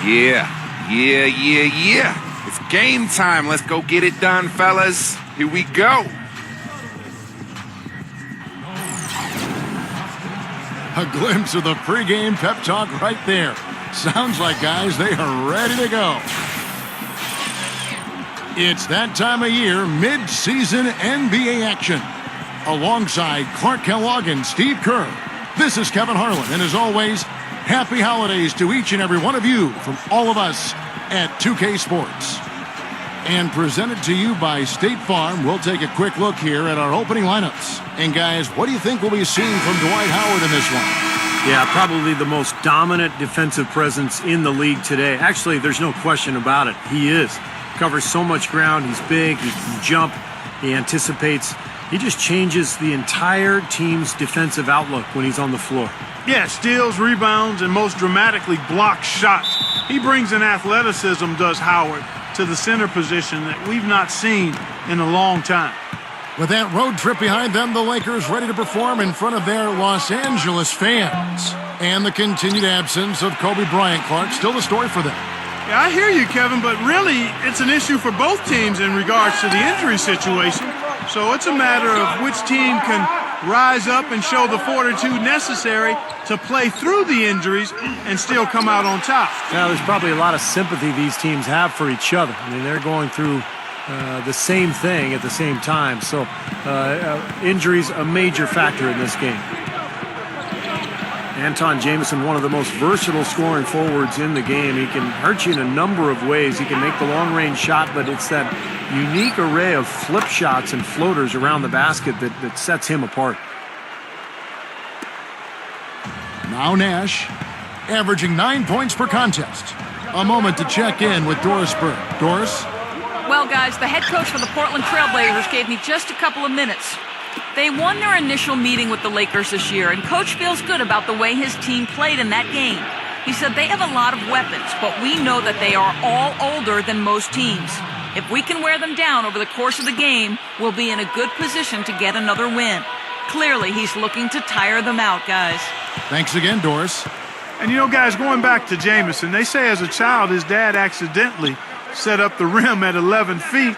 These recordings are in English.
Yeah. It's game time. Let's go get it done, fellas. Here we go. A glimpse of the pregame pep talk right there. Sounds like, guys, they are ready to go. It's that time of year, mid-season NBA action. Alongside Clark Kellogg and Steve Kerr, this is Kevin Harlan. And as always, happy holidays to each and every one of you from all of us at 2K Sports. And presented to you by State Farm, we'll take a quick look here at our opening lineups. And guys, what do you think we'll be seeing from Dwight Howard in this one? Yeah, probably the most dominant defensive presence in the league today. Actually, there's no question about it. He is. Covers so much ground. He's big. He can jump. He anticipates. He just changes the entire team's defensive outlook when he's on the floor. Yeah, steals, rebounds, and most dramatically blocks shots. He brings an athleticism, does Howard, to the center position that we've not seen in a long time. With that road trip behind them, the Lakers ready to perform in front of their Los Angeles fans. And the continued absence of Kobe Bryant, Clark, still the story for them. Yeah, I hear you, Kevin, but really it's an issue for both teams in regards to the injury situation. So it's a matter of which team can rise up and show the fortitude necessary to play through the injuries and still come out on top. Now, there's probably a lot of sympathy these teams have for each other. I mean, they're going through the same thing at the same time. So injuries a major factor in this game. Anton Jamison, one of the most versatile scoring forwards in the game. He can hurt you in a number of ways. He can make the long-range shot, but it's that unique array of flip shots and floaters around the basket that sets him apart. Now Nash, averaging 9 points per contest. A moment to check in with Doris Burke. Doris? Well, guys, the head coach for the Portland Trail Blazers gave me just a couple of minutes. They won their initial meeting with the Lakers this year, and Coach feels good about the way his team played in that game. He said they have a lot of weapons, but we know that they are all older than most teams. If we can wear them down over the course of the game, we'll be in a good position to get another win. Clearly, he's looking to tire them out, guys. Thanks again, Doris. And you know, guys, going back to Jamison, they say as a child his dad accidentally set up the rim at 11 feet,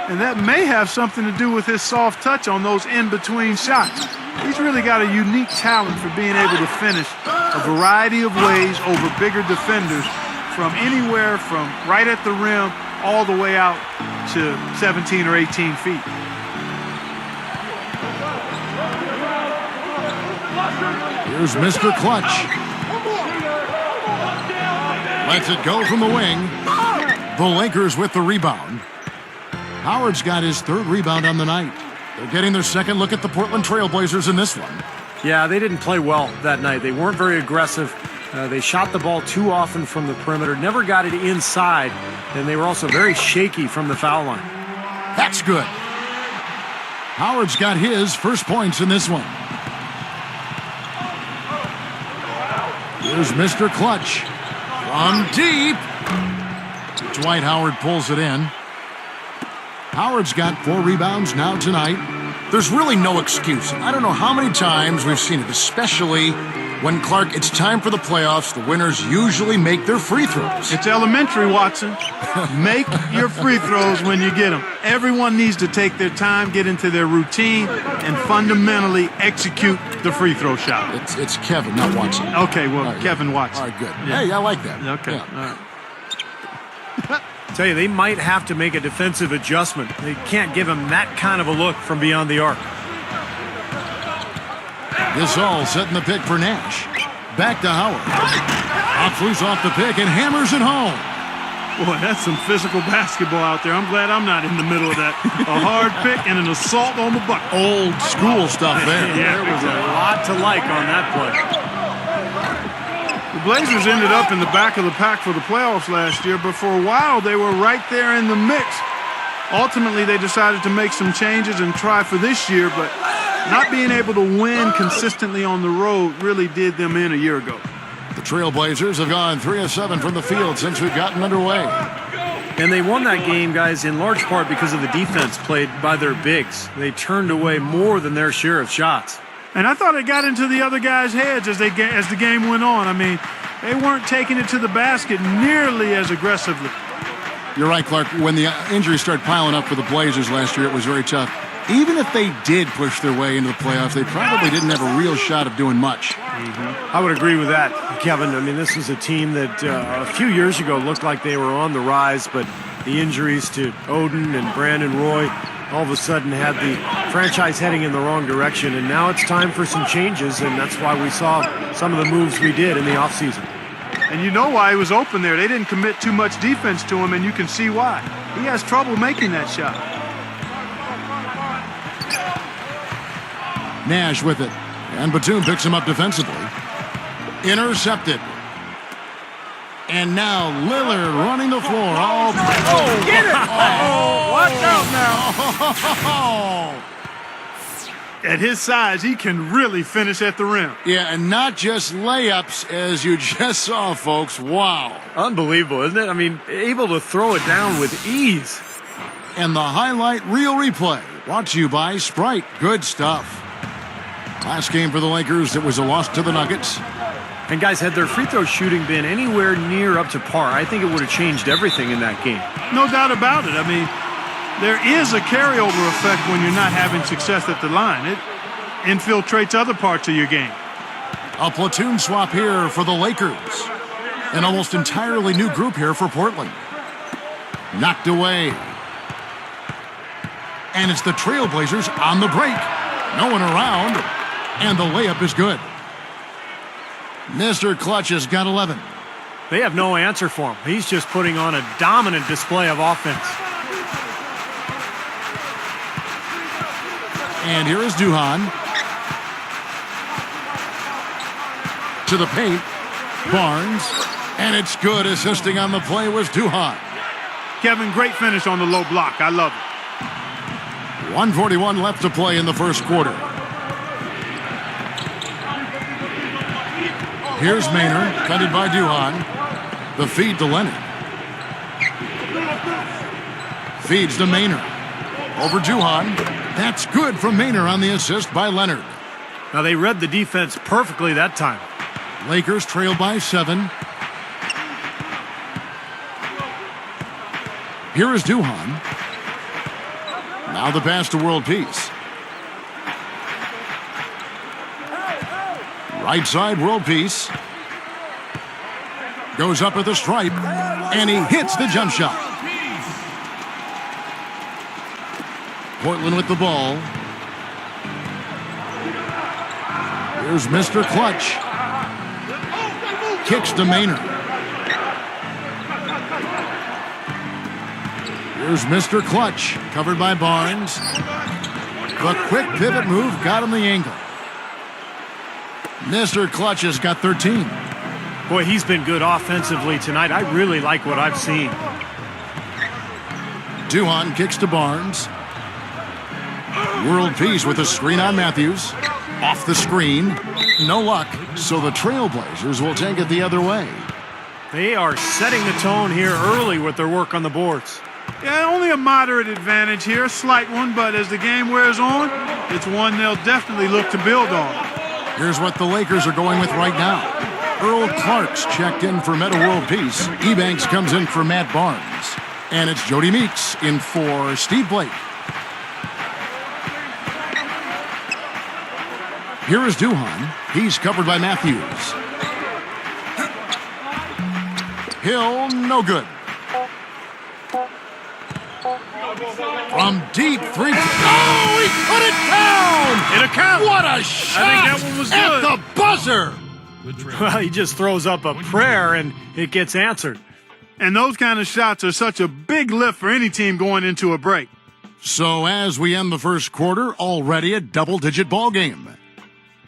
and that may have something to do with his soft touch on those in-between shots. He's really got a unique talent for being able to finish a variety of ways over bigger defenders from anywhere from right at the rim all the way out to 17 or 18 feet. Here's Mr. Clutch. Lets it go from the wing. The Lakers with the rebound. Howard's got his third rebound on the night. They're getting their second look at the Portland Trail Blazers in this one. Yeah, they didn't play well that night. They weren't very aggressive. They shot the ball too often from the perimeter, never got it inside, and they were also very shaky from the foul line. That's good. Howard's got his first points in this one. Here's Mr. Clutch. From deep. Dwight Howard pulls it in. Howard's got 4 rebounds now tonight. There's really no excuse. I don't know how many times we've seen it, especially when, Clark, it's time for the playoffs. The winners usually make their free throws. It's elementary, Watson. Make your free throws when you get them. Everyone needs to take their time, get into their routine, and fundamentally execute the free throw shot. It's Kevin, not Watson. Okay, well, right, Kevin Watson. All right, good. Yeah. Hey, I like that. Okay, Yeah. all right. Tell you, they might have to make a defensive adjustment. They can't give him that kind of a look from beyond the arc. This all setting the pick for Nash. Back to Howard. Hops loose off the pick and hammers it home. Boy, that's some physical basketball out there. I'm glad I'm not in the middle of that. A hard pick and an assault on the bucket. Old school stuff there. Yeah, there was a lot to like on that play. The Blazers ended up in the back of the pack for the playoffs last year, but for a while they were right there in the mix. Ultimately, they decided to make some changes and try for this year, but not being able to win consistently on the road really did them in a year ago. The Trailblazers have gone 3 of 7 from the field since we've gotten underway. And they won that game, guys, in large part because of the defense played by their bigs. They turned away more than their share of shots. And I thought it got into the other guys' heads as the game went on. I mean, They weren't taking it to the basket nearly as aggressively. You're right, Clark. When the injuries started piling up for the Blazers last year, it was very tough. Even if they did push their way into the playoffs, they probably didn't have a real shot of doing much. I would agree with that, Kevin. I mean, this was a team that a few years ago looked like they were on the rise, but the injuries to Oden and Brandon Roy all of a sudden had the franchise heading in the wrong direction, and now it's time for some changes, and that's why we saw some of the moves we did in the offseason. And you know why he was open there. They didn't commit too much defense to him, and you can see why. He has trouble making that shot. Nash with it. And Batum picks him up defensively. Intercepted. And now Lillard running the floor. Get it! Watch out now. At his size, he can really finish at the rim. Yeah, and not just layups, as you just saw, folks. Wow. Unbelievable, isn't it? I mean, able to throw it down with ease. And the highlight reel replay brought to you by Sprite. Good stuff. Last game for the Lakers, it was a loss to the Nuggets. And guys, had their free throw shooting been anywhere near up to par, I think it would have changed everything in that game. No doubt about it. I mean, there is a carryover effect when you're not having success at the line. It infiltrates other parts of your game. A platoon swap here for the Lakers. An almost entirely new group here for Portland. Knocked away. And it's the Trailblazers on the break. No one around. And the layup is good. Mr.Clutch has got 11. They have no answer for him. He's just putting on a dominant display of offense. And here is Duhan. To the paint. Barnes. And it's good. Assisting on the play was Duhan. Kevin, great finish on the low block. I love it. 1:41 left to play in the first quarter. Here's Maynard, fended by Duhan. The feed to Leonard. Feeds to Maynard. Over Duhan. That's good from Maynard on the assist by Leonard. Now, they read the defense perfectly that time. Lakers trail by 7. Here is Duhan. Now the pass to World Peace. Right side, World Peace. Goes up at the stripe, and he hits the jump shot. Portland with the ball. Here's Mr.Clutch. Kicks to Maynard. Here's Mr.Clutch, covered by Barnes. The quick pivot move got him the angle. Mr.Clutch has got 13. Boy, he's been good offensively tonight. I really like what I've seen. Duhan kicks to Barnes. World Peace with a screen on Matthews. Off the screen. No luck, so the Trailblazers will take it the other way. They are setting the tone here early with their work on the boards. Yeah, only a moderate advantage here, a slight one, but as the game wears on, it's one they'll definitely look to build on. Here's what the Lakers are going with right now. Earl Clark's checked in for Meta World Peace. Ebanks comes in for Matt Barnes. And it's Jody Meeks in for Steve Blake. Here is Duhan. He's covered by Matthews. Hill, no good. From deep three. Oh, he put it down! It'll count. What a shot! I think that one was at good. the buzzer. Well, he just throws up a prayer and it gets answered. And those kind of shots are such a big lift for any team going into a break. So as we end the first quarter, already a double-digit ball game.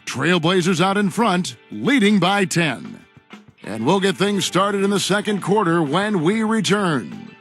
Trailblazers out in front, leading by 10. And we'll get things started in the second quarter when we return.